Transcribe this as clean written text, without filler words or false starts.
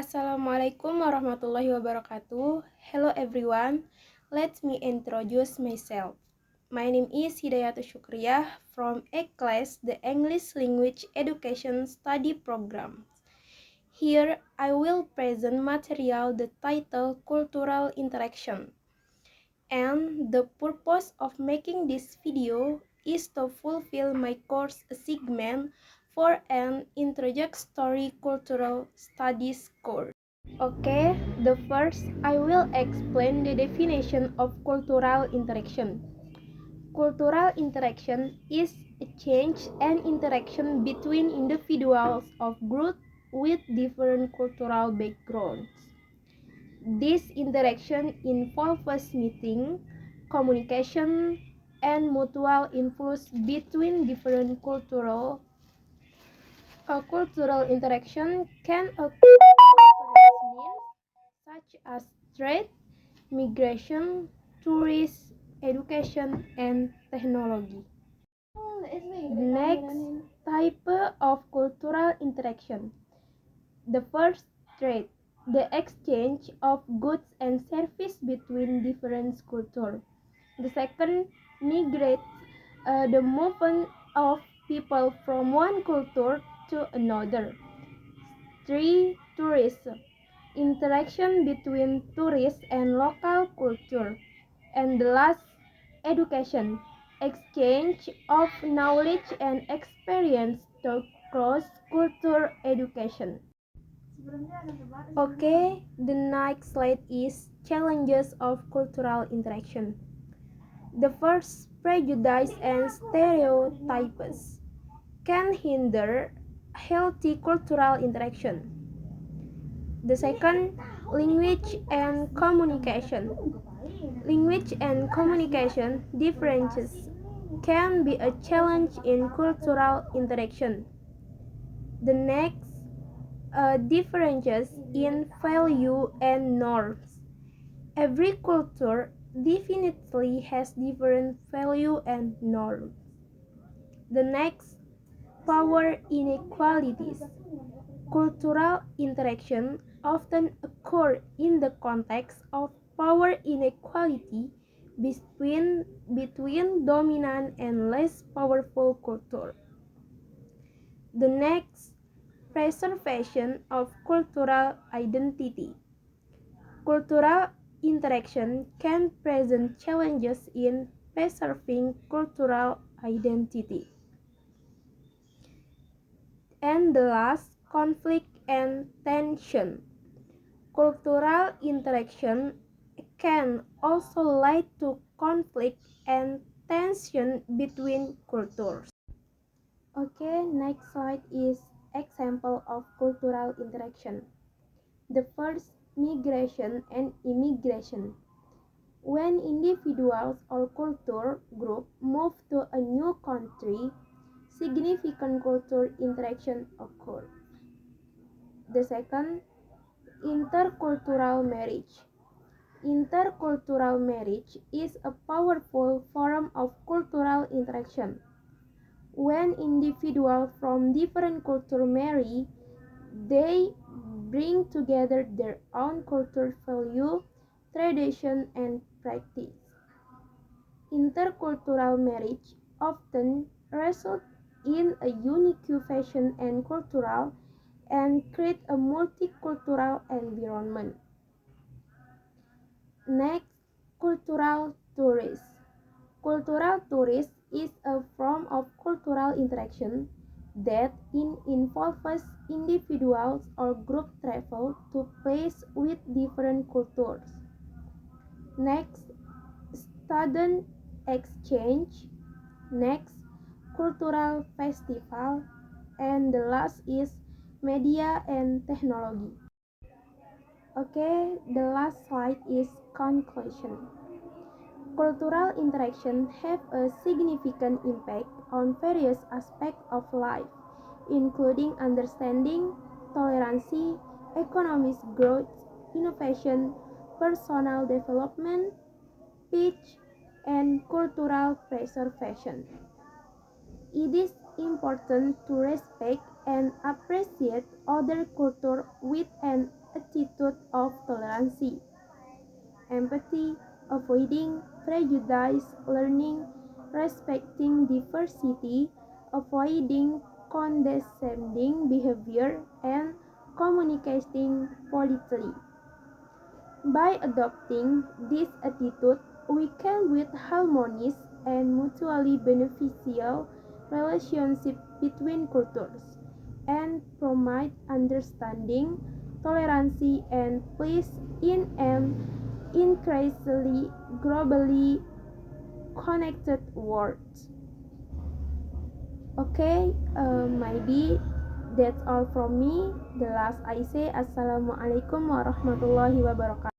Assalamualaikum warahmatullahi wabarakatuh. Hello everyone. Let me introduce myself. My name is Hidayatul Syukriyah from A-Class, the English Language Education Study Program. Here, I will present material the title Cultural Interaction. And the purpose of making this video is to fulfill my course assignment for an introductory cultural studies course. Okay, the first I will explain the definition of cultural interaction. Cultural interaction is a change and interaction between individuals of groups with different cultural backgrounds. This interaction involves meeting, communication, and mutual influence between different cultural. A cultural interaction can occur through means such as trade, migration, tourism, education, and technology. Next type of cultural interaction. The first, trade, the exchange of goods and services between different cultures. The second, migrate, the movement of people from one culture to another. 3. Tourism, interaction between tourists and local culture. And the last, education, exchange of knowledge and experience to cross-cultural education. Okay, the next slide is challenges of cultural interaction. The first, prejudice and stereotypes can hinder healthy cultural interaction. The second, language and communication. Language and communication differences can be a challenge in cultural interaction. The next, differences in value and norms. Every culture definitely has different value and norms. The next, power inequalities. Cultural interaction often occur in the context of power inequality between dominant and less powerful culture. The next, preservation of cultural identity. Cultural interaction can present challenges in preserving cultural identity. And the last, conflict and tension. Cultural interaction can also lead to conflict and tension between cultures. Okay, next slide is example of cultural interaction. The first, migration and immigration. When individuals or culture group move to a new country, significant cultural interaction occur. The second, intercultural marriage. Intercultural marriage is a powerful form of cultural interaction. When individuals from different cultures marry, they bring together their own cultural value, tradition, and practice. Intercultural marriage often results in a unique fashion and cultural and create a multicultural environment. Next, cultural tourism. Cultural tourism is a form of cultural interaction that involves individuals or group travel to places with different cultures. Next, student exchange. Next, cultural festival. And the last is media and technology. Okay, the last slide is conclusion. Cultural interaction have a significant impact on various aspects of life, including understanding, tolerance, economic growth, innovation, personal development, peace, and cultural preservation. It is important to respect and appreciate other cultures with an attitude of tolerance, empathy, avoiding prejudice, learning, respecting diversity, avoiding condescending behavior, and communicating politely. By adopting this attitude, we can build harmonious and mutually beneficial relationships between cultures and promote understanding, tolerance, and peace in an increasingly globally connected world. Okay, maybe that's all from me. The last I say, Assalamualaikum warahmatullahi wabarakatuh.